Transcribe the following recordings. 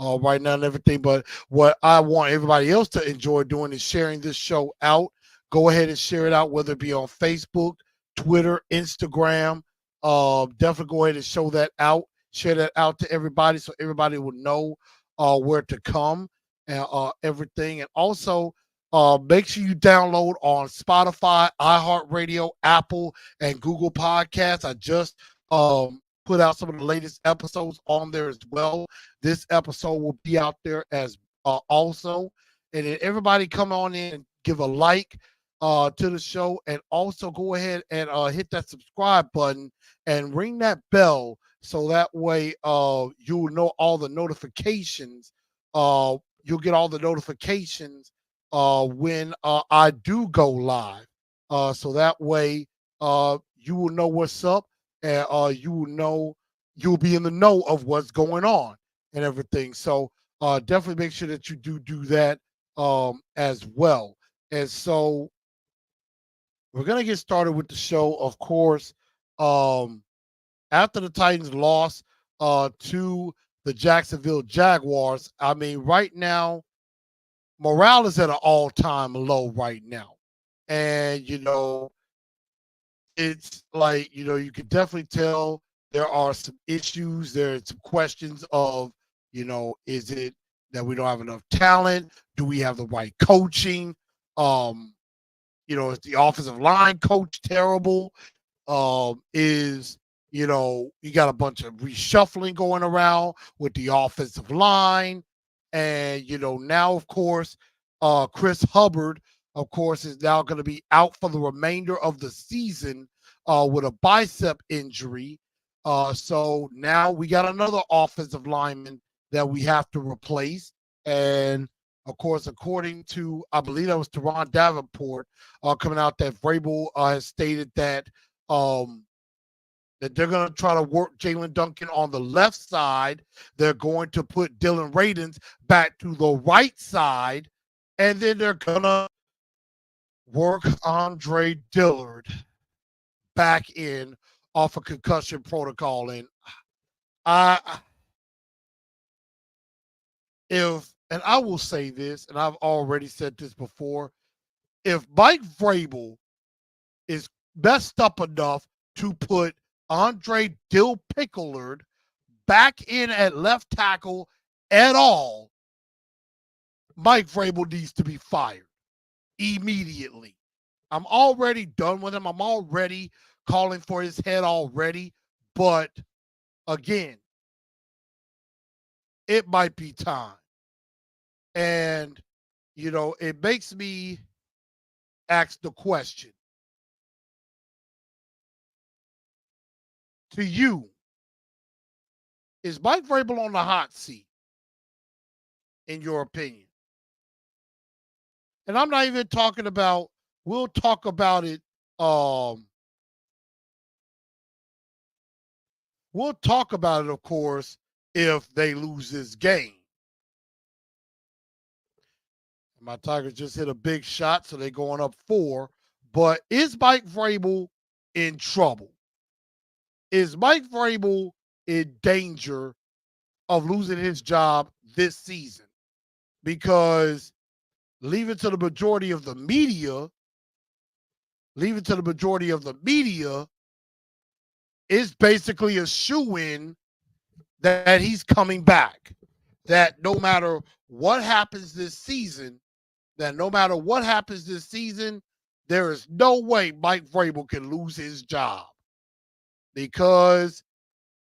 right now and everything. But what I want everybody else to enjoy doing is sharing this show out. Go ahead and share it out, whether it be on Facebook, Twitter, Instagram. Definitely go ahead and show that out. Share that out to everybody so everybody will know where to come and everything. And also, make sure you download on Spotify, iHeartRadio, Apple, and Google Podcasts. I just put out some of the latest episodes on there as well. This episode will be out there as also. And then everybody come on in and give a like to the show, and also go ahead and hit that subscribe button and ring that bell so that way you'll know all the notifications. You'll get all the notifications when I do go live. So that way you will know what's up, and you will know, you'll be in the know of what's going on and everything. So definitely make sure that you do that as well. And so we're gonna get started with the show, of course. Um, After the Titans lost to the Jacksonville Jaguars, I mean, right now morale is at an all-time low right now, and it's like, you can definitely tell there are some issues. There are some questions of, is it that we don't have enough talent? Do we have the right coaching? Is the offensive line coach terrible? Is you got a bunch of reshuffling going around with the offensive line, and now, of course, Chris Hubbard, of course, is now going to be out for the remainder of the season with a bicep injury. So now we got another offensive lineman that we have to replace. And of course, according to, I believe that was Teron Davenport coming out, that Vrabel has stated that that they're going to try to work Jalen Duncan on the left side. They're going to put Dylan Radins back to the right side, and then they're going to work Andre Dillard back in off a concussion protocol. And and I will say this, and I've already said this before, if Mike Vrabel is messed up enough to put Andre Dill Pickard back in at left tackle at all, Mike Vrabel needs to be fired immediately. I'm already done with him. I'm already calling for his head already. But again, it might be time. And, it makes me ask the question to you: is Mike Vrabel on the hot seat, in your opinion? And I'm not even talking about, we'll talk about it. We'll talk about it, of course, if they lose this game. My Tigers just hit a big shot, so they're going up 4. But is Mike Vrabel in trouble? Is Mike Vrabel in danger of losing his job this season? Because leave it to the majority of the media, is basically a shoo-in that he's coming back. That no matter what happens this season, there is no way Mike Vrabel can lose his job. Because,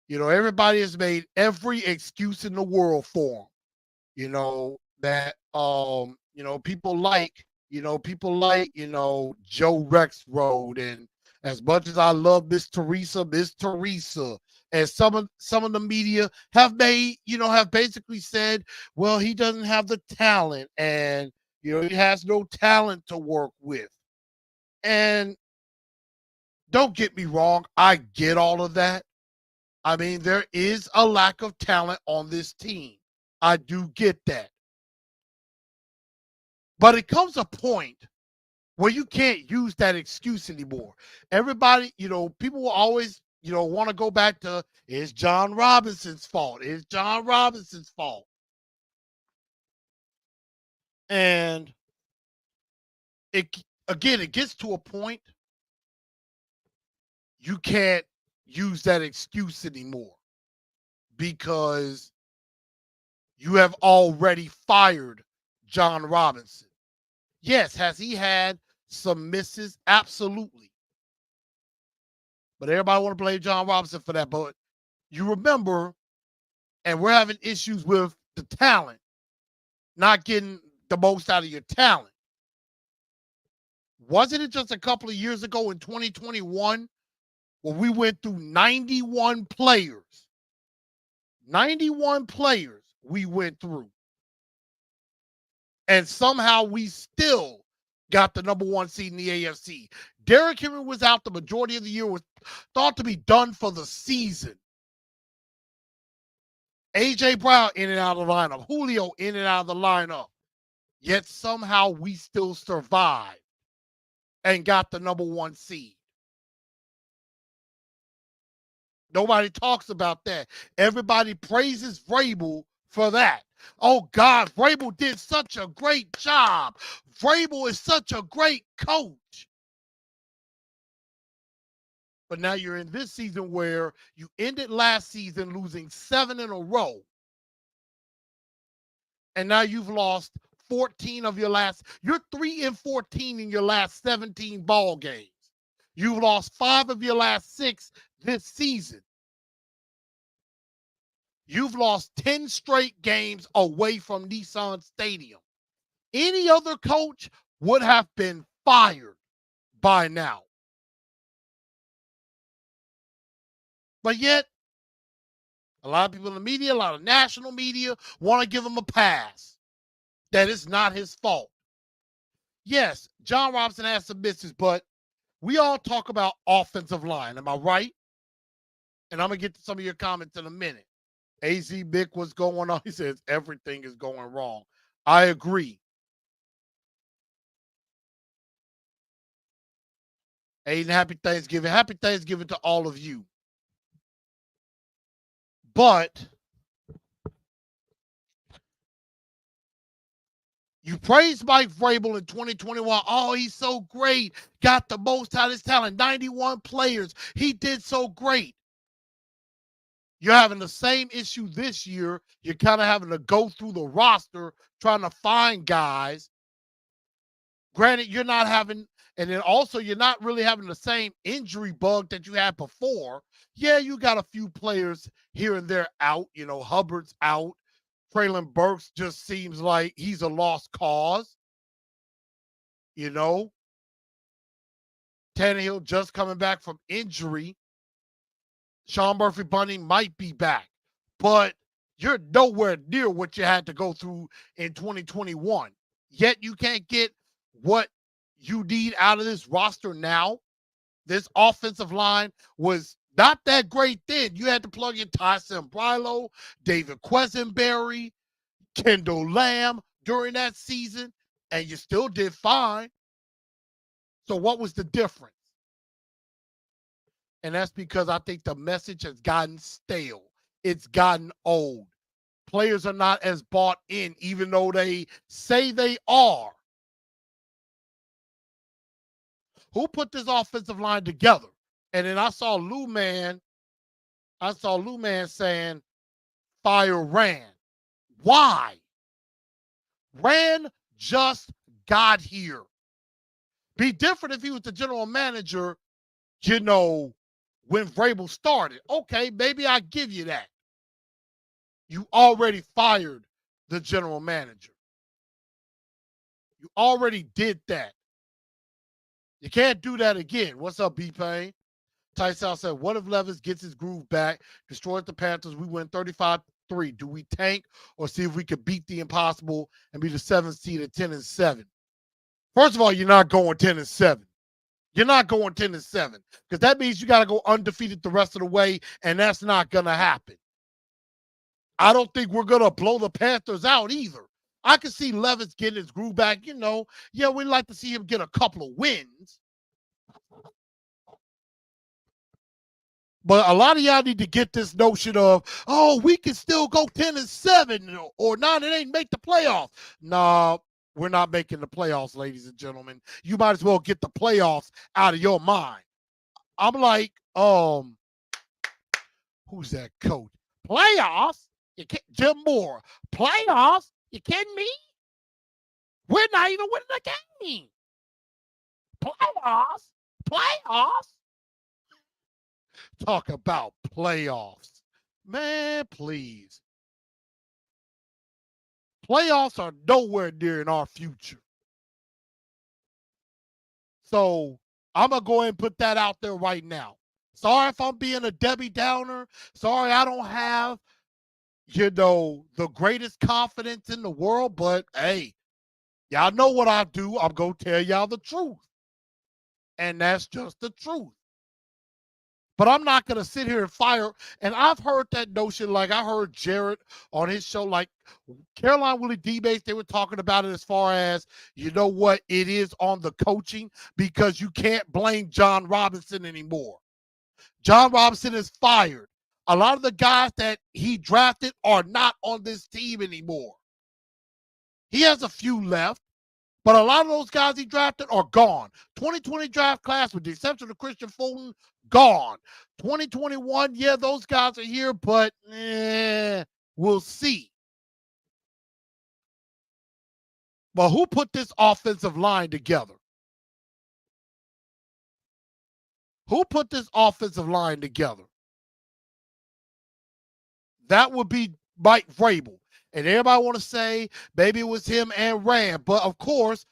everybody has made every excuse in the world for him. That people like Joe Rexrode, and as much as I love Miss Teresa, and some of the media have basically said, well, he doesn't have the talent, and he has no talent to work with. And don't get me wrong, I get all of that. I mean, there is a lack of talent on this team. I do get that. But it comes a point where you can't use that excuse anymore. Everybody, people will always, want to go back to, it's John Robinson's fault. And it gets to a point you can't use that excuse anymore because you have already fired John Robinson. Yes, has he had some misses? Absolutely. But everybody want to blame John Robinson for that. But you remember, and we're having issues with the talent, not getting the most out of your talent. Wasn't it just a couple of years ago in 2021 when we went through 91 players? 91 players we went through. And somehow we still got the number one seed in the AFC. Derrick Henry was out the majority of the year, was thought to be done for the season. A.J. Brown in and out of the lineup. Julio in and out of the lineup. Yet somehow we still survived and got the number one seed. Nobody talks about that. Everybody praises Vrabel for that. Oh, God, Vrabel did such a great job. Vrabel is such a great coach. But now you're in this season where you ended last season losing 7 in a row. And now you've lost 14 of your last. You're 3-14 in your last 17 ball games. You've lost 5 of your last 6 this season. You've lost 10 straight games away from Nissan Stadium. Any other coach would have been fired by now. But yet, a lot of people in the media, a lot of national media want to give him a pass. That it's not his fault. Yes, John Robinson has some misses, but we all talk about offensive line. Am I right? And I'm going to get to some of your comments in a minute. AZ Bick, what's going on? He says everything is going wrong. I agree. Aiden, happy Thanksgiving. Happy Thanksgiving to all of you. But you praised Mike Vrabel in 2021. Oh, he's so great. Got the most out of his talent. 91 players. He did so great. You're having the same issue this year. You're kind of having to go through the roster trying to find guys. Granted, you're not having, and then also you're not really having the same injury bug that you had before. Yeah, you got a few players here and there out. You know, Hubbard's out. Traylon Burks just seems like he's a lost cause. You know, Tannehill just coming back from injury. Sean Murphy-Bunting might be back, but you're nowhere near what you had to go through in 2021. Yet you can't get what you need out of this roster now. This offensive line was not that great then. You had to plug in Tyson Brilo, David Quesenberry, Kendall Lamb during that season, and you still did fine. So what was the difference? And that's because I think the message has gotten stale. It's gotten old. Players are not as bought in, even though they say they are. Who put this offensive line together? And then I saw Lou Man saying, fire Rand. Why? Rand just got here. Be different if he was the general manager, you know, when Vrabel started. Okay, maybe I give you that. You already fired the general manager. You already did that. You can't do that again. What's up, B-Pain? Tyson said, what if Levis gets his groove back, destroys the Panthers, we win 35-3? Do we tank or see if we could beat the impossible and be the 7th seed at 10-7? First of all, you're not going 10-7. You're not going 10-7 because that means you got to go undefeated the rest of the way, and that's not going to happen. I don't think we're going to blow the Panthers out either. I can see Levis getting his groove back. You know, yeah, we'd like to see him get a couple of wins. But a lot of y'all need to get this notion of, oh, we can still go 10-7 or 9-8 and make the playoffs. No, we're not making the playoffs, ladies and gentlemen. You might as well get the playoffs out of your mind. I'm like, who's that coach? Playoffs? You can't, Jim Moore. Playoffs? You kidding me? We're not even winning the game. Playoffs? Playoffs? Talk about playoffs. Man, please. Playoffs are nowhere near in our future. So I'm going to go ahead and put that out there right now. Sorry if I'm being a Debbie Downer. Sorry I don't have, the greatest confidence in the world. But, hey, y'all know what I do. I'm going to tell y'all the truth. And that's just the truth. But I'm not going to sit here and fire. And I've heard that notion, like I heard Jared on his show, like Caroline Willie D-Base, they were talking about it as far as, you know what, it is on the coaching because you can't blame John Robinson anymore. John Robinson is fired. A lot of the guys that he drafted are not on this team anymore. He has a few left. But a lot of those guys he drafted are gone. 2020 draft class, with the exception of Christian Fulton, gone. 2021, yeah, those guys are here, but we'll see. But who put this offensive line together? Who put this offensive line together? That would be Mike Vrabel. And everybody want to say maybe it was him and Rand. But, of course,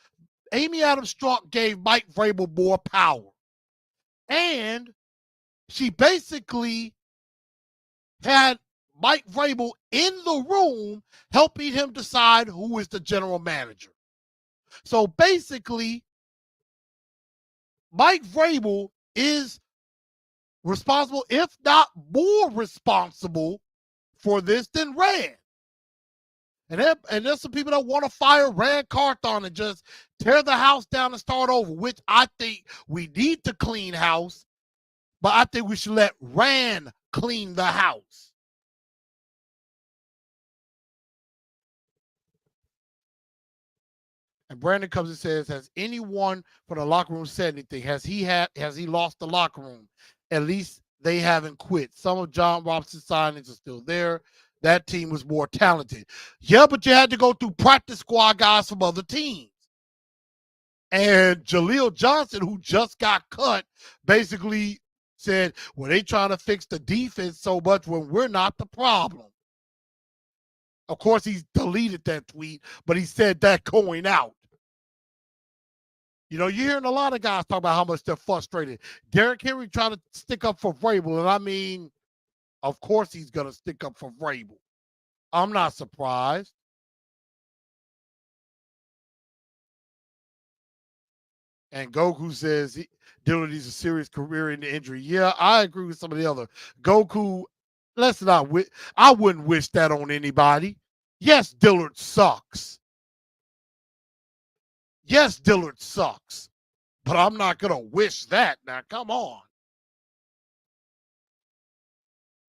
Amy Adams Strunk gave Mike Vrabel more power. And she basically had Mike Vrabel in the room helping him decide who is the general manager. So basically, Mike Vrabel is responsible, if not more responsible, for this than Rand. And there's some people that want to fire Rand Carthon and just tear the house down and start over, which I think we need to clean house, but I think we should let Rand clean the house. And Brandon comes and says, has anyone from the locker room said anything? Has he lost the locker room? At least they haven't quit. Some of John Robinson's signings are still there. That team was more talented. Yeah, but you had to go through practice squad guys from other teams. And Jaleel Johnson, who just got cut, basically said, well, they trying to fix the defense so much when we're not the problem. Of course, he's deleted that tweet, but he said that going out. You're hearing a lot of guys talk about how much they're frustrated. Derrick Henry trying to stick up for Vrabel, and I mean, of course he's going to stick up for Vrabel. I'm not surprised. And Goku says Dillard needs a serious career in the injury. Yeah, I agree with some of the other. Goku, I wouldn't wish that on anybody. Yes, Dillard sucks. Yes, Dillard sucks. But I'm not going to wish that. Now, come on.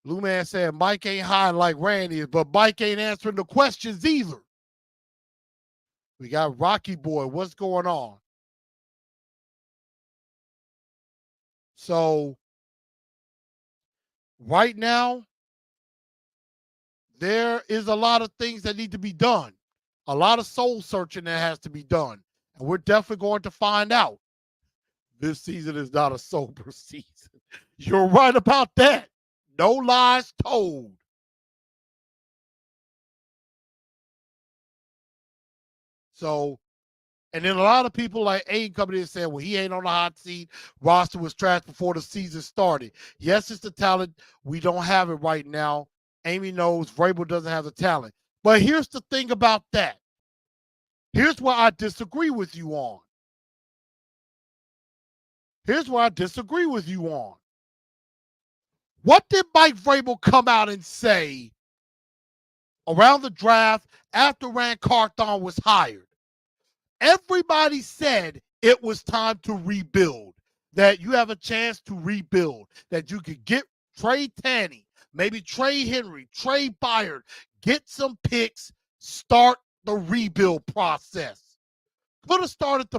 Lou Man said Mike ain't high like Randy is, but Mike ain't answering the questions either. We got Rocky Boy. What's going on? So, right now, there is a lot of things that need to be done. A lot of soul searching that has to be done. And we're definitely going to find out. This season is not a sober season. You're right about that. No lies told. So, and then a lot of people like Aiden coming in and saying, well, he ain't on the hot seat. Roster was trashed before the season started. Yes, it's the talent. We don't have it right now. Amy knows Vrabel doesn't have the talent. But here's the thing about that. Here's where I disagree with you on. What did Mike Vrabel come out and say around the draft after Rand Carthon was hired? Everybody said it was time to rebuild, that you have a chance to rebuild, that you could get Trey Tanny, maybe Trey Henry, Trey Byard, get some picks, start the rebuild process. Could have started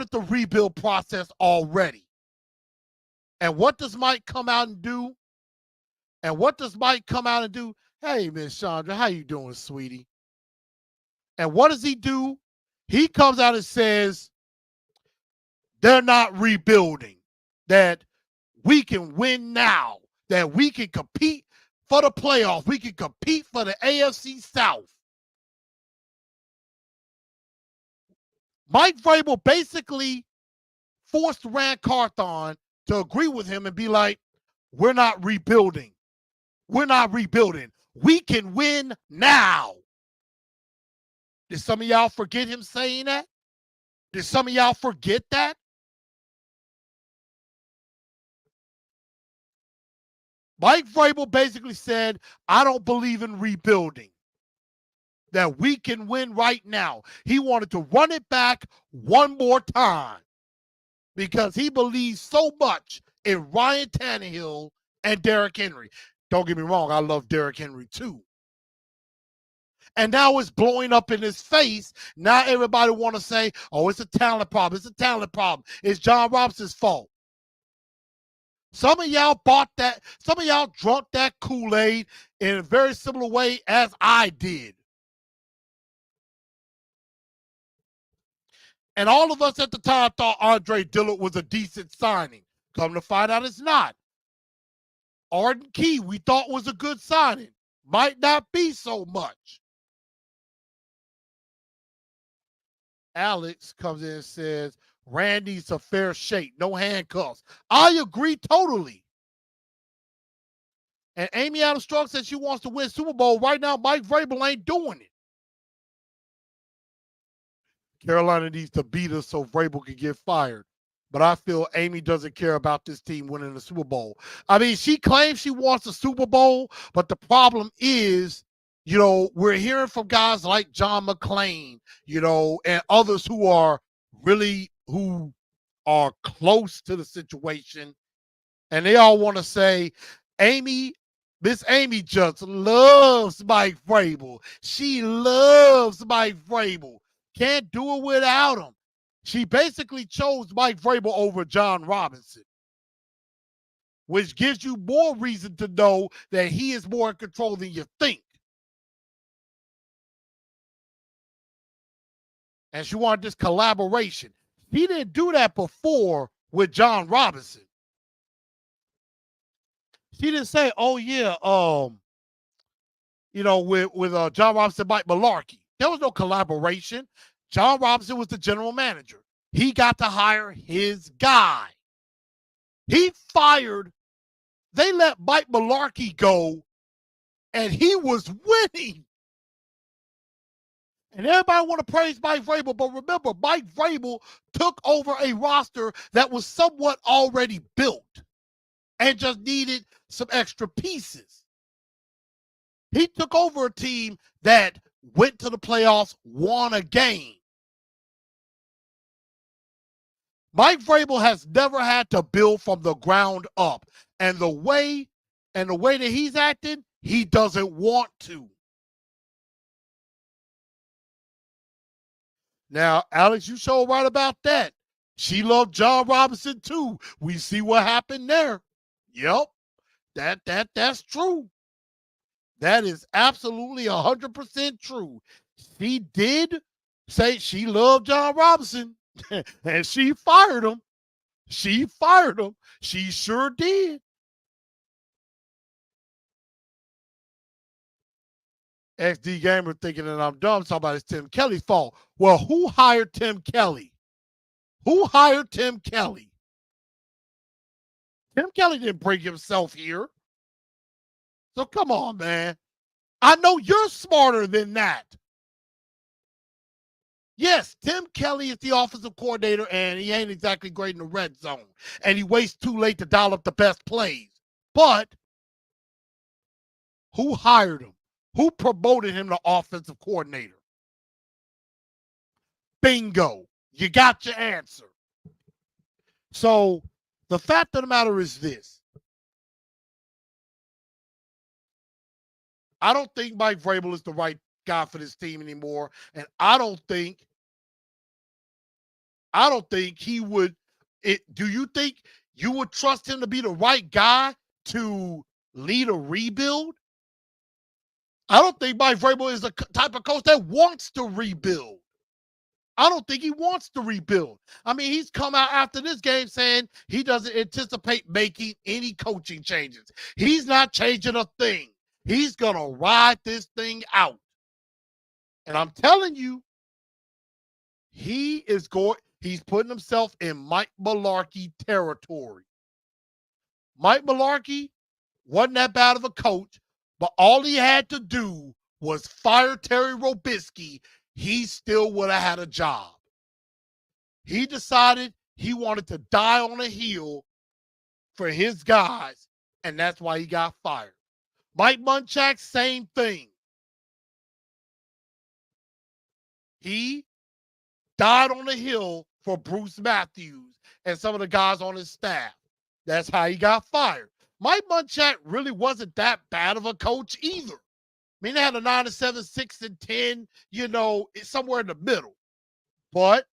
the rebuild process already. And what does Mike come out and do? Hey, Miss Chandra, how you doing, sweetie? And what does he do? He comes out and says, they're not rebuilding, that we can win now, that we can compete for the playoffs, we can compete for the AFC South. Mike Vrabel basically forced Rand Carthon to agree with him and be like, we're not rebuilding. We're not rebuilding. We can win now. Did some of y'all forget him saying that? Did some of y'all forget that? Mike Vrabel basically said, I don't believe in rebuilding, that we can win right now. He wanted to run it back one more time because he believes so much in Ryan Tannehill and Derrick Henry. Don't get me wrong, I love Derrick Henry too. And now it's blowing up in his face. Now everybody want to say, oh, it's a talent problem. It's a talent problem. It's John Robinson's fault. Some of y'all bought that. Some of y'all drunk that Kool-Aid in a very similar way as I did. And all of us at the time thought Andre Dillard was a decent signing. Come to find out it's not. Arden Key, we thought was a good signing. Might not be so much. Alex comes in and says, Randy's a fair shake, no handcuffs. I agree totally. And Amy Adams Strong says she wants to win Super Bowl. Right now, Mike Vrabel ain't doing it. Carolina needs to beat us so Vrabel can get fired. But I feel Amy doesn't care about this team winning the Super Bowl. I mean, she claims she wants the Super Bowl, but the problem is, we're hearing from guys like John McClain, and others who are close to the situation. And they all want to say, Miss Amy just loves Mike Vrabel. She loves Mike Vrabel. Can't do it without him. She basically chose Mike Vrabel over John Robinson, which gives you more reason to know that he is more in control than you think. And she wanted this collaboration. He didn't do that before with John Robinson. She didn't say, oh, yeah, with John Robinson, Mike Mularkey. There was no collaboration. John Robinson was the general manager. He got to hire his guy. They let Mike Mularkey go, and he was winning. And everybody want to praise Mike Vrabel, but remember, Mike Vrabel took over a roster that was somewhat already built and just needed some extra pieces. He took over a team that went to the playoffs, won a game. Mike Vrabel has never had to build from the ground up. And the way that he's acting, he doesn't want to. Now, Alex, you sure right about that. She loved John Robinson too. We see what happened there. Yep. That's true. That is absolutely 100% true. She did say she loved John Robinson, and she fired him. She fired him. She sure did. XD Gamer thinking that I'm dumb. Talking about it's Tim Kelly's fault. Well, who hired Tim Kelly? Who hired Tim Kelly? Tim Kelly didn't bring himself here. So come on, man. I know you're smarter than that. Yes, Tim Kelly is the offensive coordinator, and he ain't exactly great in the red zone. And he waits too late to dial up the best plays. But who hired him? Who promoted him to offensive coordinator? Bingo. You got your answer. So the fact of the matter is this. I don't think Mike Vrabel is the right guy for this team anymore. And I don't think I don't think he would. Do you think you would trust him to be the right guy to lead a rebuild? I don't think Mike Vrabel is the type of coach that wants to rebuild. I don't think he wants to rebuild. I mean, he's come out after this game saying he doesn't anticipate making any coaching changes. He's not changing a thing. He's going to ride this thing out. And I'm telling you, he's putting himself in Mike Mularkey territory. Mike Mularkey wasn't that bad of a coach, but all he had to do was fire Terry Robisky. He still would have had a job. He decided he wanted to die on a hill for his guys, and that's why he got fired. Mike Munchak, same thing. He died on the hill for Bruce Matthews and some of the guys on his staff. That's how he got fired. Mike Munchak really wasn't that bad of a coach either. I mean, they had a 9-7, 6-10, somewhere in the middle. But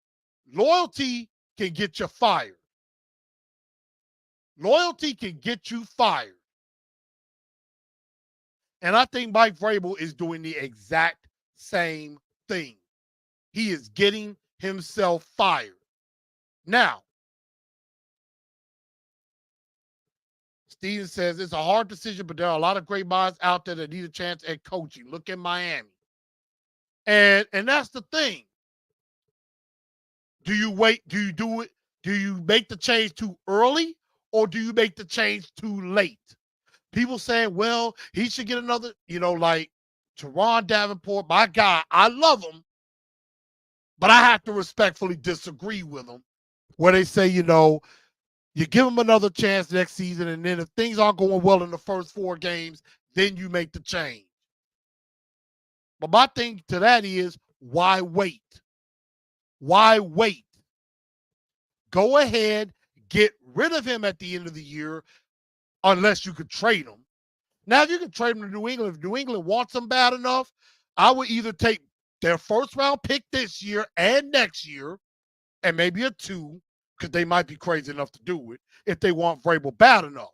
loyalty can get you fired. Loyalty can get you fired. And I think Mike Vrabel is doing the exact same thing. He is getting himself fired. Now, Steven says, it's a hard decision, but there are a lot of great minds out there that need a chance at coaching. Look at Miami. And that's the thing. Do you wait? Do you do it? Do you make the change too early or do you make the change too late? People saying, well, he should get another, like Teron Davenport, my guy. I love him, but I have to respectfully disagree with him where they say, you give him another chance next season, and then if things aren't going well in the first 4 games, then you make the change. But my thing to that is, why wait? Why wait? Go ahead, get rid of him at the end of the year, unless you could trade him. Now, if you could trade him to New England, if New England wants him bad enough, I would either take their first-round pick this year and next year, and maybe a 2, because they might be crazy enough to do it if they want Vrabel bad enough.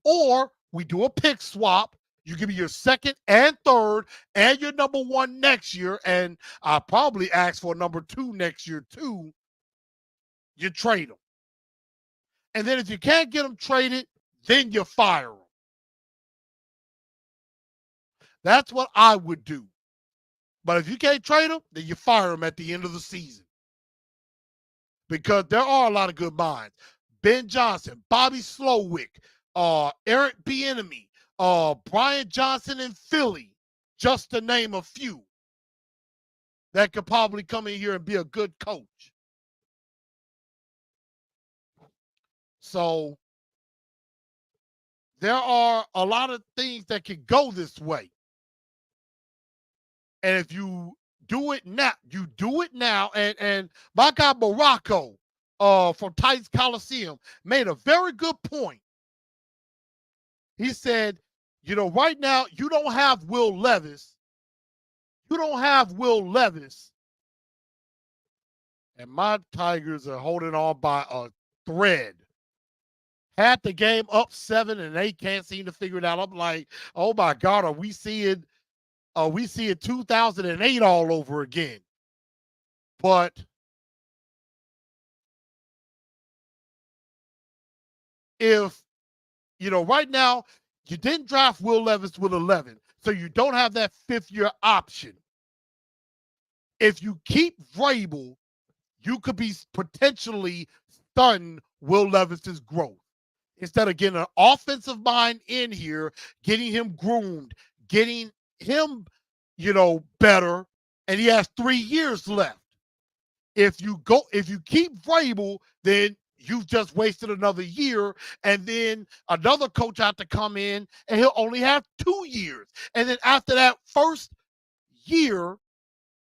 Or we do a pick swap. You give me your 2nd and 3rd and your number 1 next year, and I'll probably ask for a number 2 next year too. You trade them. And then if you can't get them traded, then you fire them. That's what I would do. But if you can't trade them, then you fire them at the end of the season. Because there are a lot of good minds. Ben Johnson, Bobby Slowick, Eric Bieniemy, Brian Johnson in Philly, just to name a few, that could probably come in here and be a good coach. So there are a lot of things that can go this way. And if you do it now, And my guy Morocco from Titans Coliseum made a very good point. He said, right now, you don't have Will Levis. And my Tigers are holding on by a thread. Had the game up 7 and they can't seem to figure it out. I'm like, oh my God, are we seeing 2008 all over again? But if, right now, you didn't draft Will Levis with 11, so you don't have that 5th-year option. If you keep Vrabel, you could be potentially stunning Will Levis's growth. Instead of getting an offensive mind in here, getting him groomed, getting him, better, and he has 3 years left. If you keep Vrabel, then you've just wasted another year, and then another coach have to come in, and he'll only have 2 years. And then after that first year,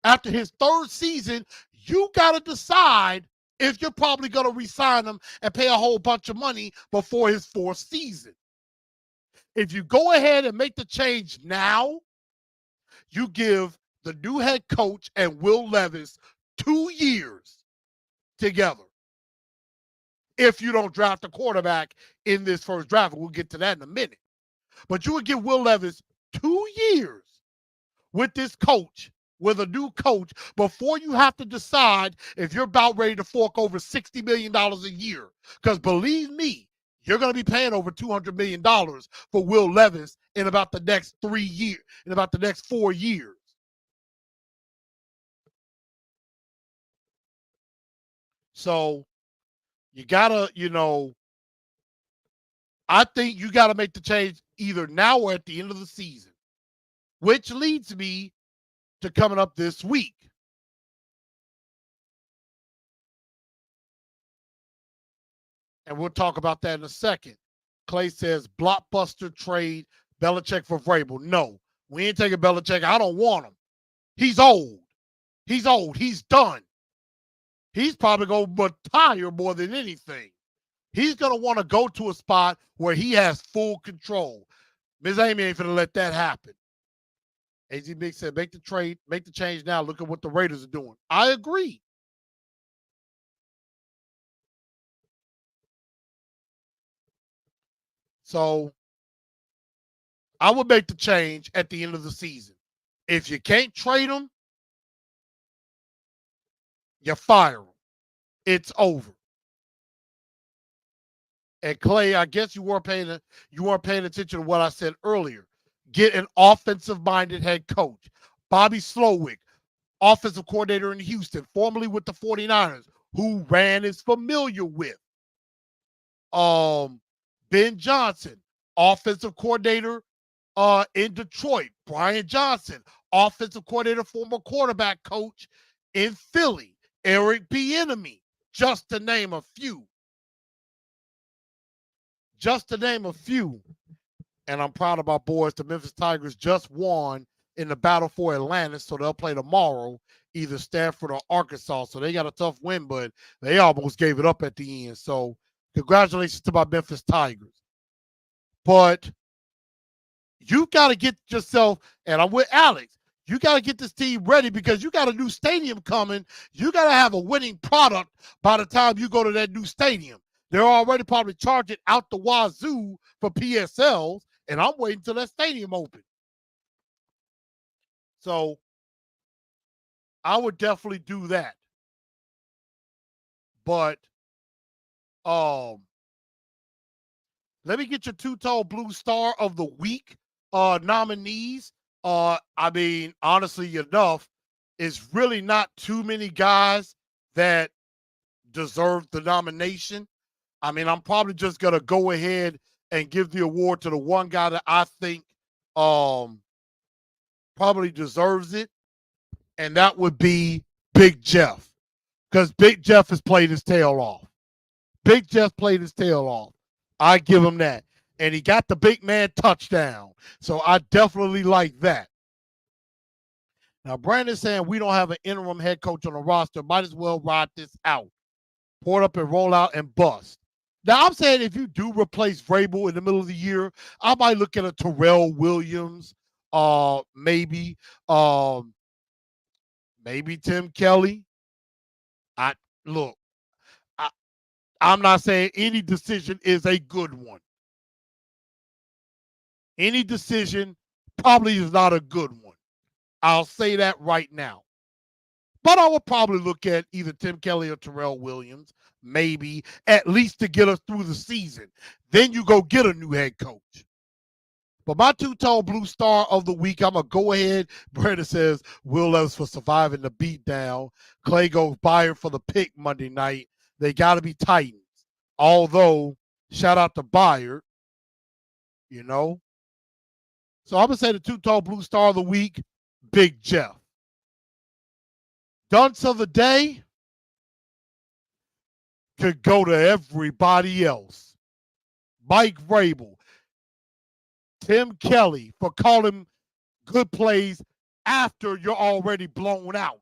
after his 3rd season, you got to decide if you're probably going to re-sign him and pay a whole bunch of money before his 4th season. If you go ahead and make the change now, you give the new head coach and Will Levis 2 years together. If you don't draft a quarterback in this first draft, we'll get to that in a minute. But you would give Will Levis 2 years with this coach, with a new coach, before you have to decide if you're about ready to fork over $60 million a year. Because believe me, you're going to be paying over $200 million for Will Levis in about the next 3 years, in about the next 4 years. So you got to, I think you got to make the change either now or at the end of the season, which leads me to coming up this week. And we'll talk about that in a second. Clay says, blockbuster trade, Belichick for Vrabel. No, we ain't taking Belichick. I don't want him. He's old. He's old. He's done. He's probably going to retire more than anything. He's going to want to go to a spot where he has full control. Ms. Amy ain't going to let that happen. AZ Big said, make the trade, make the change now. Look at what the Raiders are doing. I agree. So I would make the change at the end of the season. If you can't trade him, you fire him. It's over. And Clay, I guess you weren't paying attention to what I said earlier. Get an offensive-minded head coach. Bobby Slowick, offensive coordinator in Houston, formerly with the 49ers, who Rand is familiar with. Ben Johnson, offensive coordinator in Detroit. Brian Johnson, offensive coordinator, former quarterback coach in Philly. Eric Bieniemy, just to name a few. Just to name a few. And I'm proud of my boys. The Memphis Tigers just won in the battle for Atlantis, so they'll play tomorrow, either Stanford or Arkansas. So they got a tough win, but they almost gave it up at the end. So congratulations to my Memphis Tigers. But you got to get yourself, and I'm with Alex, you got to get this team ready because you got a new stadium coming. You got to have a winning product by the time you go to that new stadium. They're already probably charging out the wazoo for PSLs, and I'm waiting till that stadium opens. So I would definitely do that. But let me get your two-tone blue star of the week nominees. I mean, honestly enough, it's really not too many guys that deserve the nomination. I mean, I'm probably just going to go ahead and give the award to the one guy that I think probably deserves it, and that would be Big Jeff, because Big Jeff has played his tail off. Big Jeff played his tail off. I give him that. And he got the big man touchdown. So I definitely like that. Now, Brandon's saying we don't have an interim head coach on the roster. Might as well ride this out. Pour it up and roll out and bust. Now, I'm saying if you do replace Vrabel in the middle of the year, I might look at a Terrell Williams, maybe Tim Kelly. I'm not saying any decision is a good one. Any decision probably is not a good one. I'll say that right now. But I would probably look at either Tim Kelly or Terrell Williams, maybe, at least to get us through the season. Then you go get a new head coach. But my two-tone blue star of the week, I'm going to go ahead. Brandon says, Will Levis for surviving the beatdown. Clay goes Bayern for the pick Monday night. They got to be Titans. Although, shout out to Bayern, you know. So I'm going to say the two-tone blue star of the week, Big Jeff. Dunce of the day could go to everybody else. Mike Vrabel, Tim Kelly for calling good plays after you're already blown out.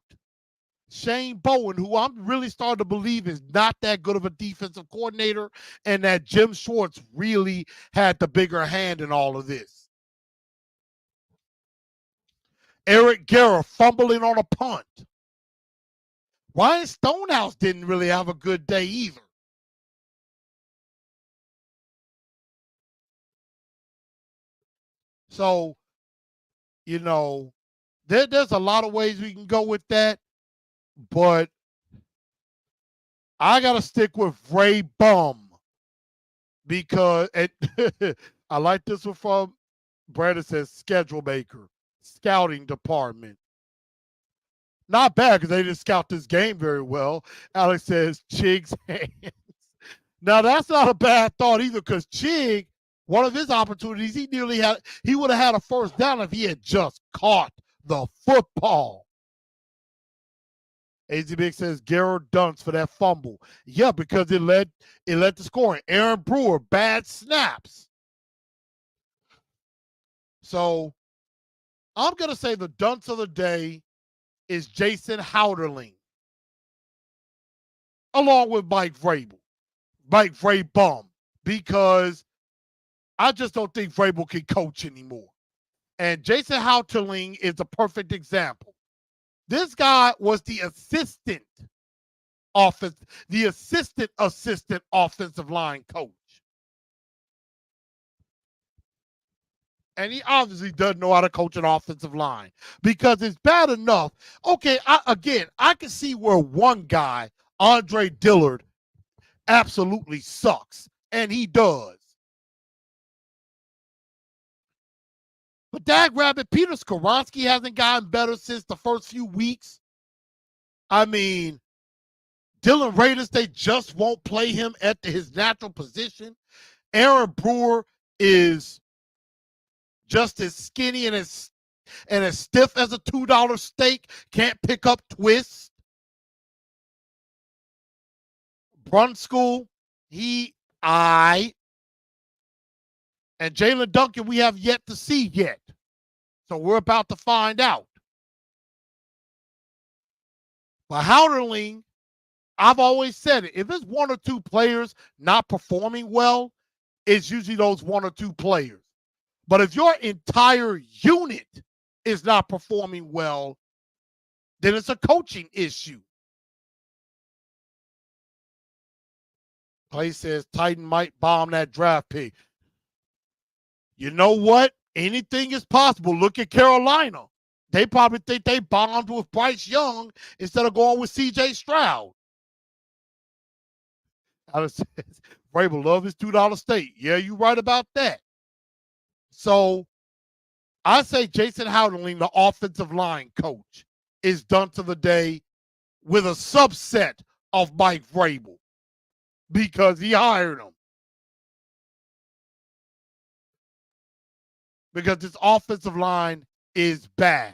Shane Bowen, who I'm really starting to believe is not that good of a defensive coordinator, and that Jim Schwartz really had the bigger hand in all of this. Eric Guerra fumbling on a punt. Ryan Stonehouse didn't really have a good day either. So, there's a lot of ways we can go with that, but I got to stick with Ray Bum because I like this one from Brandon says schedule maker, scouting department. Not bad because they didn't scout this game very well. Alex says Chig's hands. Now that's not a bad thought either because Chig, one of his opportunities, he would have had a first down if he had just caught the football. AZ Big says Garrett Dunce for that fumble. Yeah, because it led to scoring. Aaron Brewer, bad snaps. So I'm gonna say the dunce of the day is Jason Houderling, along with Mike Vrabel, because I just don't think Vrabel can coach anymore. And Jason Houderling is a perfect example. This guy was the assistant offensive line coach. And he obviously doesn't know how to coach an offensive line because it's bad enough. Okay, I can see where one guy, Andre Dillard, absolutely sucks, and he does. But dagrabbit, Peter Skoronski hasn't gotten better since the first few weeks. I mean, Dylan Raiders, they just won't play him at his natural position. Aaron Brewer is just as skinny and as stiff as a $2 steak, can't pick up twists. Brunskill, and Jalen Duncan, we have yet to see yet. So we're about to find out. But Houderling, I've always said it. If it's one or two players not performing well, it's usually those one or two players. But if your entire unit is not performing well, then it's a coaching issue. Clay says Titan might bomb that draft pick. You know what? Anything is possible. Look at Carolina. They probably think they bombed with Bryce Young instead of going with C.J. Stroud. Alice says, Vrabel love his $2 steak. Yeah, you're right about that. So I say Jason Houderling, the offensive line coach, is done to the day with a subset of Mike Vrabel because he hired him. Because this offensive line is bad.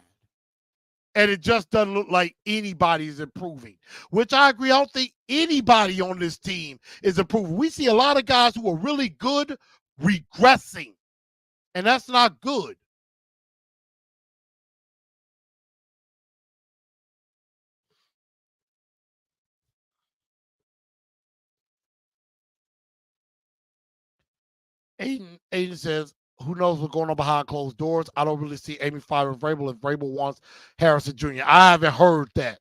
And it just doesn't look like anybody is improving, which I agree. I don't think anybody on this team is improving. We see a lot of guys who are really good regressing, and that's not good. Aiden says, who knows what's going on behind closed doors? I don't really see Amy firing Vrabel if Vrabel wants Harrison Jr. I haven't heard that.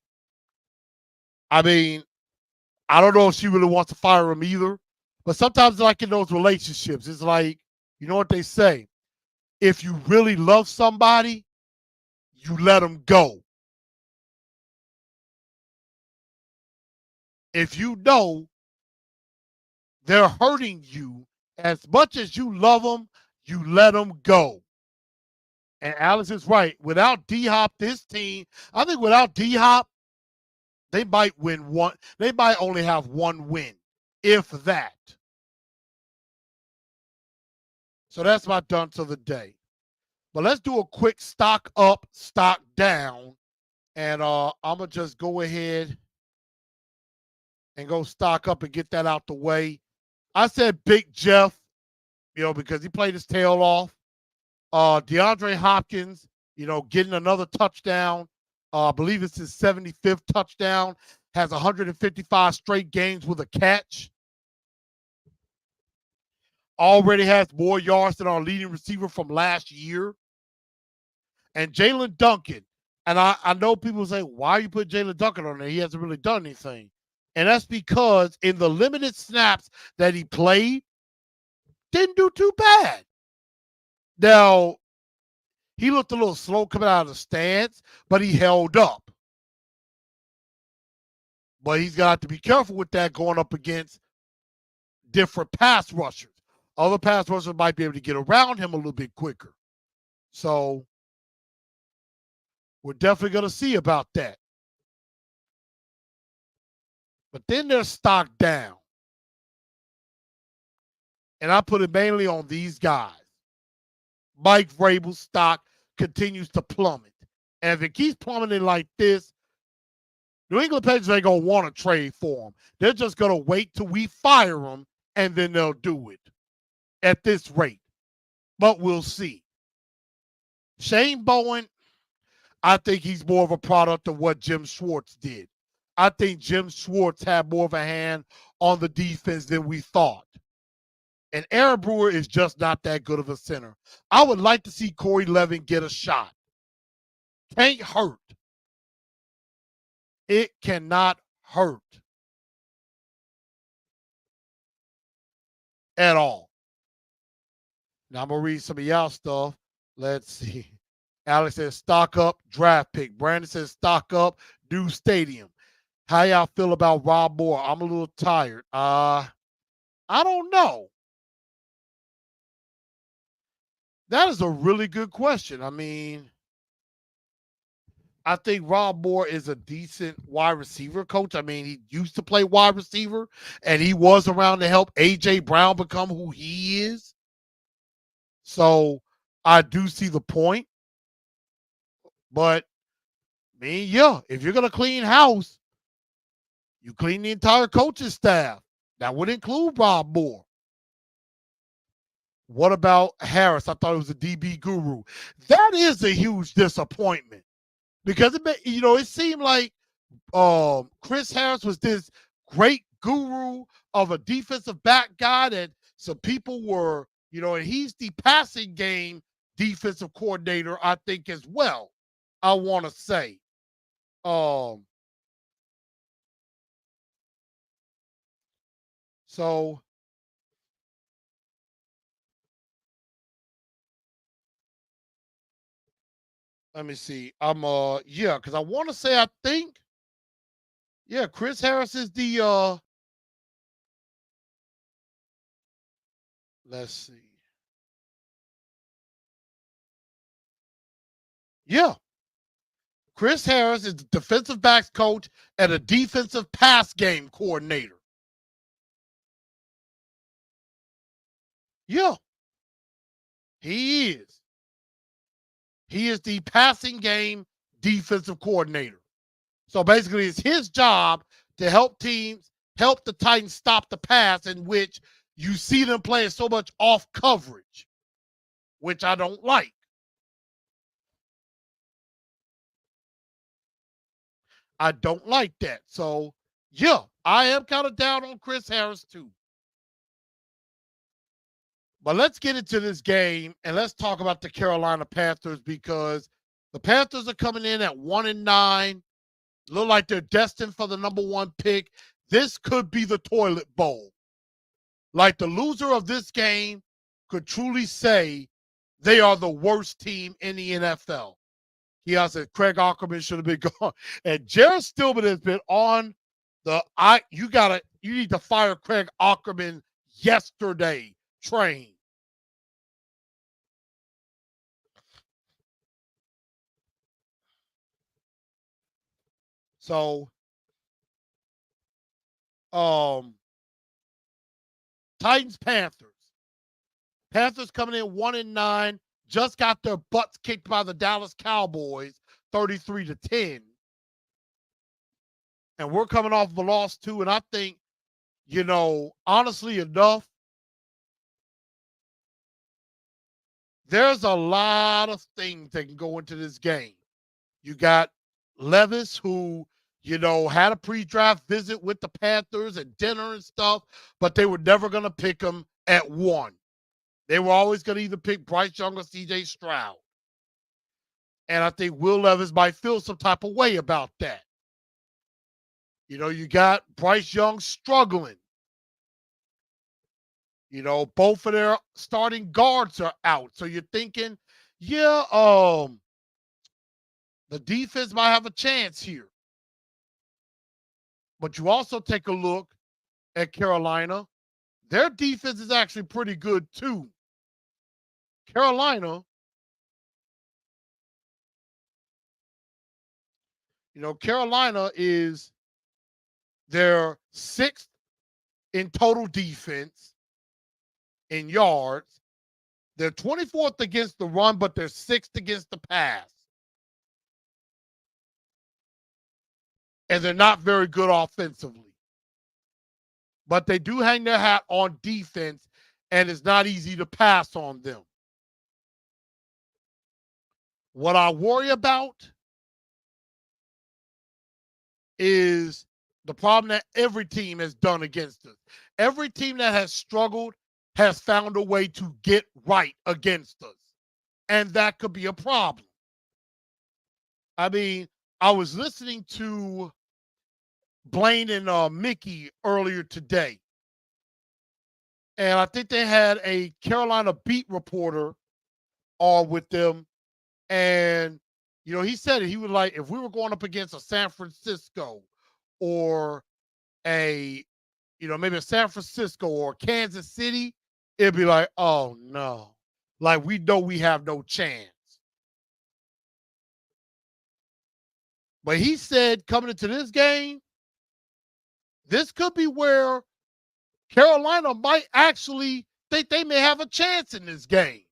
I mean, I don't know if she really wants to fire him either. But sometimes, like in those relationships, it's like, you know what they say? If you really love somebody, you let them go. If you know they're hurting you as much as you love them, you let them go. And Alex is right. Without D-Hop, this team, I think without D-Hop, they might win one. They might only have one win, if that. So that's my dunce of the day. But let's do a quick stock up, stock down. And I'm going to just go ahead and go stock up and get that out the way. I said Big Jeff, because he played his tail off. DeAndre Hopkins, getting another touchdown. I believe it's his 75th touchdown. Has 155 straight games with a catch. Already has more yards than our leading receiver from last year. And Jalen Duncan, And I know people say, why you put Jalen Duncan on there? He hasn't really done anything. And that's because in the limited snaps that he played, didn't do too bad. Now, he looked a little slow coming out of the stance, but he held up. But he's got to be careful with that going up against different pass rushers. Other pass rushers might be able to get around him a little bit quicker. So we're definitely going to see about that. But then they're stock down. And I put it mainly on these guys. Mike Vrabel's stock continues to plummet. And if it keeps plummeting like this, New England Patriots ain't going to want to trade for him. They're just going to wait till we fire him, and then they'll do it at this rate. But we'll see. Shane Bowen, I think he's more of a product of what Jim Schwartz did. I think Jim Schwartz had more of a hand on the defense than we thought. And Aaron Brewer is just not that good of a center. I would like to see Corey Levin get a shot. Can't hurt. It cannot hurt at all. Now I'm going to read some of y'all stuff. Let's see. Alex says, stock up, draft pick. Brandon says, stock up, new stadium. How y'all feel about Rob Moore? I'm a little tired. I don't know. That is a really good question. I mean, I think Rob Moore is a decent wide receiver coach. I mean, he used to play wide receiver, and he was around to help A.J. Brown become who he is. So I do see the point. But, I mean, yeah, if you're going to clean house, you clean the entire coaching staff. That would include Rob Moore. What about Harris? I thought it was a DB guru. That is a huge disappointment because it seemed like Chris Harris was this great guru of a defensive back guy that some people were, and he's the passing game defensive coordinator, I think, as well. I want to say. So let me see. Because I want to say Chris Harris is the let's see. Yeah. Chris Harris is the defensive backs coach and a defensive pass game coordinator. Yeah. He is. He is the passing game defensive coordinator. So basically, it's his job to help the Titans stop the pass, in which you see them playing so much off coverage, which I don't like. I don't like that. So, yeah, I am kind of down on Chris Harris too. But let's get into this game and let's talk about the Carolina Panthers, because the Panthers are coming in at 1-9. Look like they're destined for the number 1 pick. This could be the toilet bowl. Like, the loser of this game could truly say they are the worst team in the NFL. He said Craig Ackerman should have been gone. And Jared Stillman has been on you need to fire Craig Ackerman yesterday train. So, Titans, Panthers. Panthers coming in 1-9, just got their butts kicked by the Dallas Cowboys, 33-10. And we're coming off of a loss too. And I think, honestly enough, there's a lot of things that can go into this game. You got Levis, who, had a pre-draft visit with the Panthers and dinner and stuff, but they were never going to pick him at 1. They were always going to either pick Bryce Young or C.J. Stroud. And I think Will Levis might feel some type of way about that. You got Bryce Young struggling. Both of their starting guards are out. So you're thinking, yeah, the defense might have a chance here. But you also take a look at Carolina. Their defense is actually pretty good too. Carolina, Carolina is their 6th in total defense in yards. They're 24th against the run, but they're 6th against the pass. And they're not very good offensively. But they do hang their hat on defense, and it's not easy to pass on them. What I worry about is the problem that every team has done against us. Every team that has struggled has found a way to get right against us. And that could be a problem. I mean, I was listening to Blaine and Mickey earlier today. And I think they had a Carolina beat reporter with them. And, he said it. He was like, if we were going up against a San Francisco or maybe a San Francisco or Kansas City, it'd be like, oh, no. Like, we know we have no chance. But he said coming into this game, this could be where Carolina might actually think they may have a chance in this game.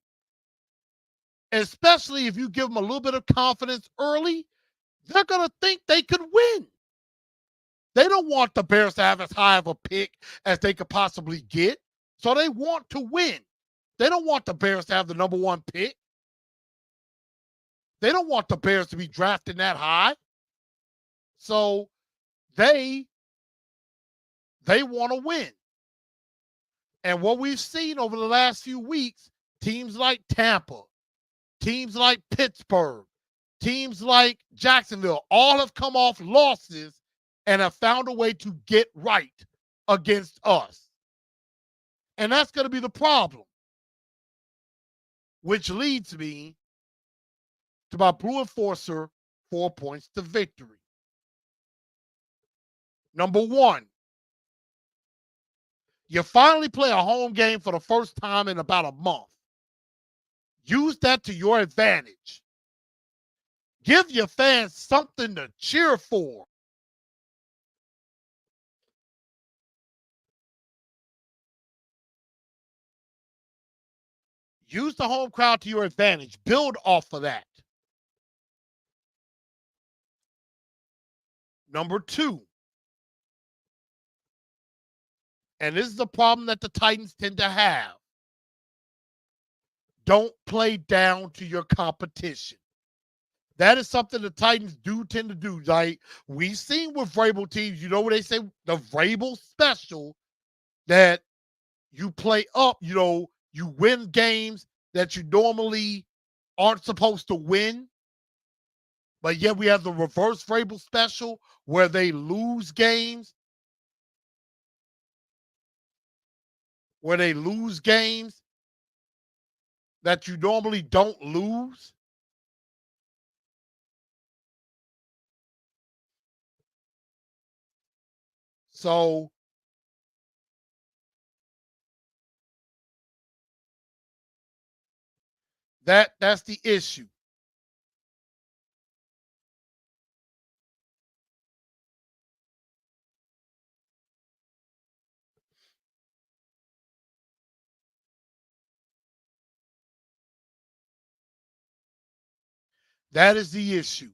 Especially if you give them a little bit of confidence early, they're going to think they could win. They don't want the Bears to have as high of a pick as they could possibly get. So they want to win. They don't want the Bears to have the number 1 pick. They don't want the Bears to be drafting that high. So they want to win. And what we've seen over the last few weeks, teams like Tampa, teams like Pittsburgh, teams like Jacksonville, all have come off losses and have found a way to get right against us. And that's going to be the problem. Which leads me to my Blue Enforcer 4 points to victory. Number 1, you finally play a home game for the first time in about a month. Use that to your advantage. Give your fans something to cheer for. Use the home crowd to your advantage. Build off of that. Number 2, and this is the problem that the Titans tend to have. Don't play down to your competition. That is something the Titans do tend to do. Like we've seen with Vrabel teams, what they say, the Vrabel special, that you play up, you win games that you normally aren't supposed to win. But yet we have the reverse Vrabel special where they lose games. That you normally don't lose. So that's the issue. That is the issue.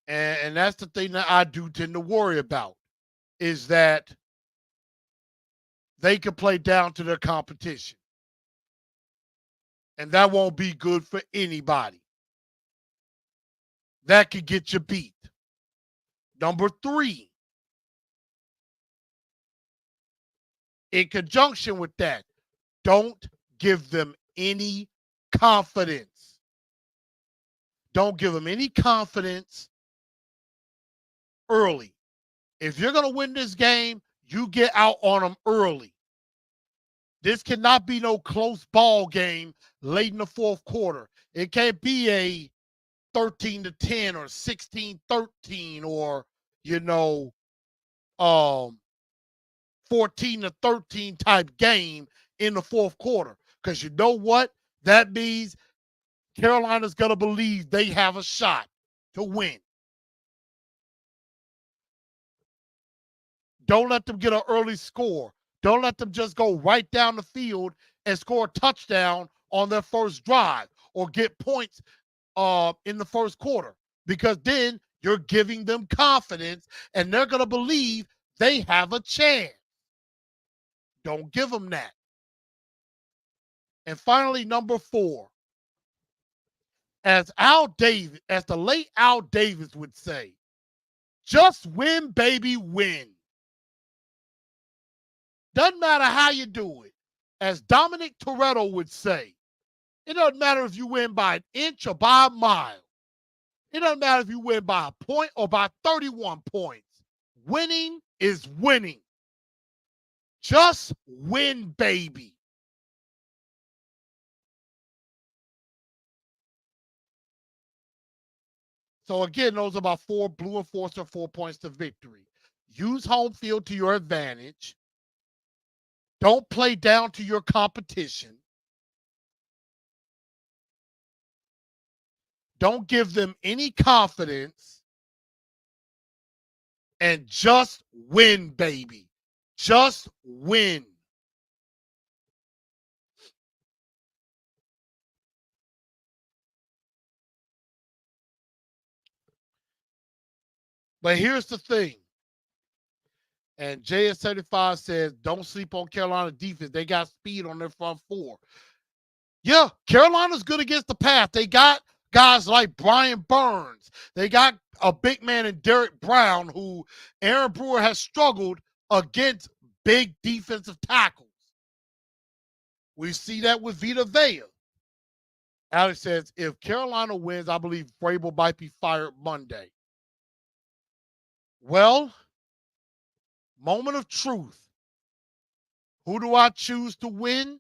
And that's the thing that I do tend to worry about, is that they could play down to their competition. And that won't be good for anybody. That could get you beat. Number 3, In conjunction with that, don't give them any confidence. Don't give them any confidence early. If you're going to win this game, you get out on them early. This cannot be no close ball game late in the fourth quarter. It can't be a 13-10 or 16-13 or, 14-13 type game in the fourth quarter. Because you know what? That means Carolina's going to believe they have a shot to win. Don't let them get an early score. Don't let them just go right down the field and score a touchdown on their first drive or get points in the first quarter, because then you're giving them confidence and they're going to believe they have a chance. Don't give them that. And finally, number 4, as the late Al Davis would say, just win, baby, win. Doesn't matter how you do it. As Dominic Toretto would say, it doesn't matter if you win by an inch or by a mile. It doesn't matter if you win by a point or by 31 points. Winning is winning. Just win, baby. So again, those are about 4 blue enforcer 4 points to victory. Use home field to your advantage. Don't play down to your competition. Don't give them any confidence. And just win, baby. Just win. But here's the thing. And JS75 says, don't sleep on Carolina defense. They got speed on their front 4. Yeah, Carolina's good against the pass. They got guys like Brian Burns. They got a big man in Derek Brown, who Aaron Brewer has struggled against big defensive tackles. We see that with Vita Vea. Alex says, if Carolina wins, I believe Vrabel might be fired Monday. Well, moment of truth. Who do I choose to win?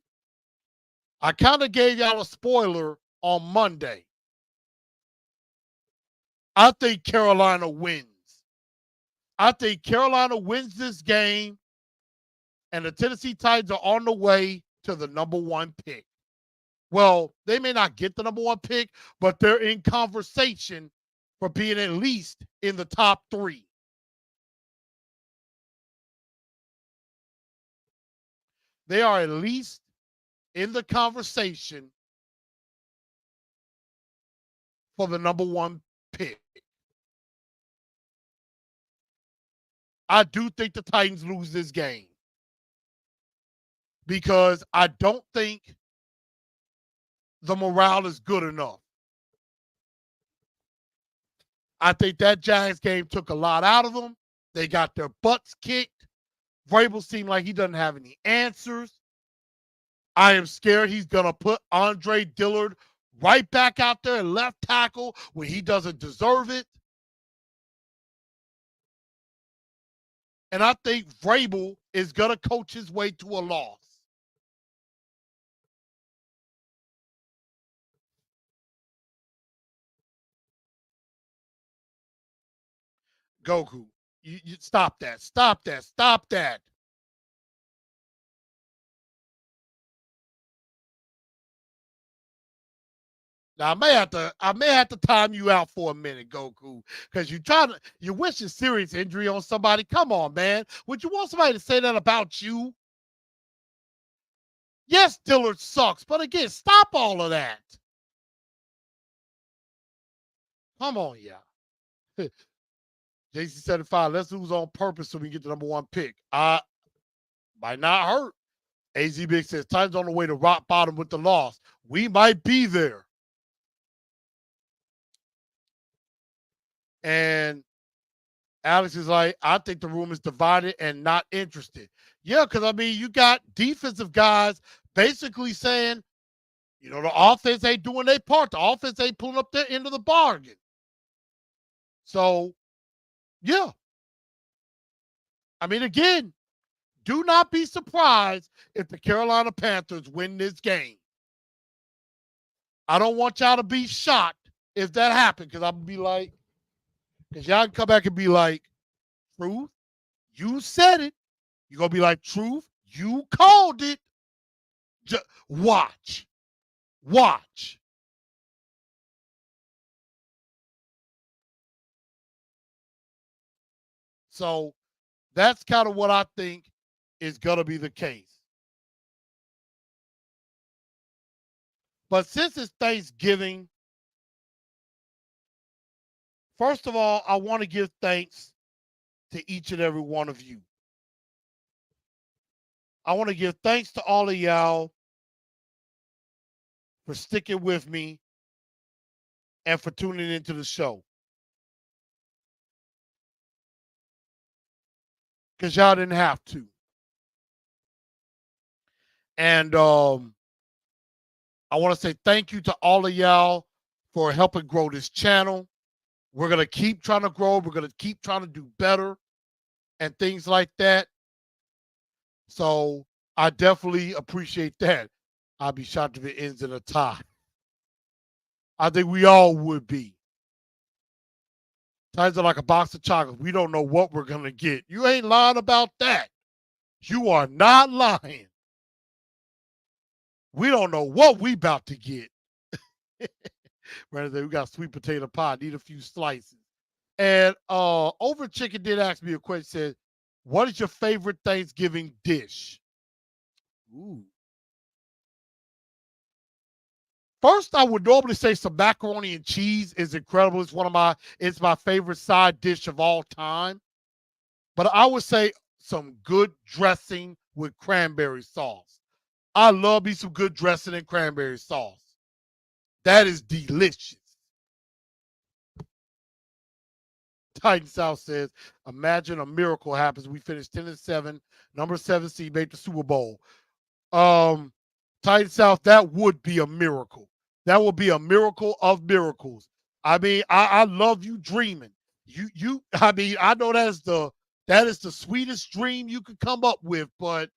I kind of gave y'all a spoiler on Monday. I think Carolina wins. I think Carolina wins this game, and the Tennessee Titans are on the way to the number 1 pick. Well, they may not get the number 1 pick, but they're in conversation for being at least in the top 3. They are at least in the conversation for the number 1 pick. I do think the Titans lose this game because I don't think the morale is good enough. I think that Giants game took a lot out of them. They got their butts kicked. Vrabel seemed like he doesn't have any answers. I am scared he's going to put Andre Dillard right back out there at left tackle when he doesn't deserve it. And I think Vrabel is going to coach his way to a loss. Goku, you stop that. Stop that. Stop that. Now I may have to time you out for a minute, Goku, because you wish a serious injury on somebody. Come on, man. Would you want somebody to say that about you? Yes, Dillard sucks, but again, stop all of that. Come on, yeah. JC75, let's lose on purpose so we can get the number 1 pick. Might not hurt. AZ Big says, Titans on the way to rock bottom with the loss. We might be there. And Alex is like, I think the room is divided and not interested. Yeah, because I mean, you got defensive guys basically saying, you know, the offense ain't doing their part. The offense ain't pulling up their end of the bargain. So, yeah. I mean, again, do not be surprised if the Carolina Panthers win this game. I don't want y'all to be shocked if that happens, because I'm going to be like, because y'all can come back and be like, Truth, you said it. You're going to be like, Truth, you called it. Just watch. Watch. So that's kind of what I think is going to be the case. But since it's Thanksgiving, first of all, I want to give thanks to each and every one of you. I want to give thanks to all of y'all for sticking with me and for tuning into the show. Because y'all didn't have to. And I want to say thank you to all of y'all for helping grow this channel. We're going to keep trying to grow. We're going to keep trying to do better and things like that. So I definitely appreciate that. I'll be shocked if it ends in a tie. I think we all would be. Ties are like a box of chocolates. We don't know what we're going to get. You ain't lying about that. You are not lying. We don't know what we about to get. We got sweet potato pie. Need a few slices. And Over Chicken did ask me a question. Said, what is your favorite Thanksgiving dish? Ooh. First, I would normally say some macaroni and cheese is incredible. It's my favorite side dish of all time. But I would say some good dressing with cranberry sauce. I love me some good dressing and cranberry sauce. That is delicious. Titan South says, imagine a miracle happens. We finished 10-7, number 7 seed, made the Super Bowl. Titan South, that would be a miracle. That would be a miracle of miracles. I mean, I love you dreaming. I mean, I know that is the sweetest dream you could come up with, but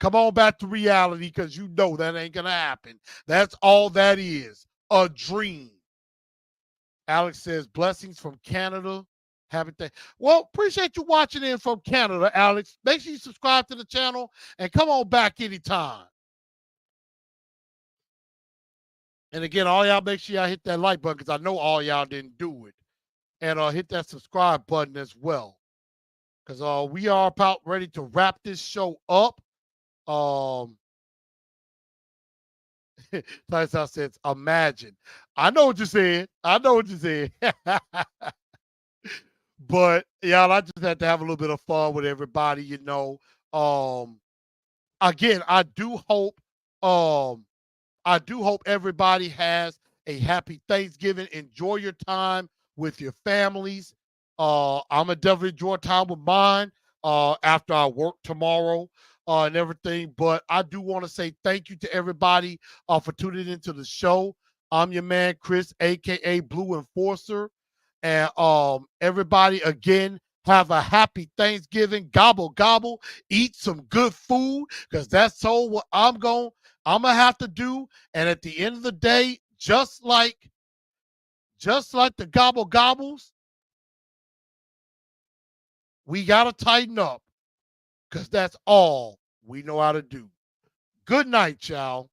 come on back to reality, because you know that ain't gonna happen. That's all that is, a dream. Alex says, blessings from Canada. Well, appreciate you watching in from Canada, Alex. Make sure you subscribe to the channel and come on back anytime. And again, all y'all make sure y'all hit that like button, because I know all y'all didn't do it. And hit that subscribe button as well, because we are about ready to wrap this show up. Tyson says, imagine. I know what you're saying. But y'all, I just had to have a little bit of fun with everybody, you know. Again, I do hope everybody has a happy Thanksgiving. Enjoy your time with your families. I'm gonna definitely enjoy time with mine after I work tomorrow and everything. But I do want to say thank you to everybody for tuning into the show. I'm your man, Chris, aka Blue Enforcer. And everybody, again, have a happy Thanksgiving. Gobble, gobble. Eat some good food, because that's all what I'm going to have to do. And at the end of the day, just like the gobble gobbles, we got to tighten up, because that's all we know how to do. Good night, y'all.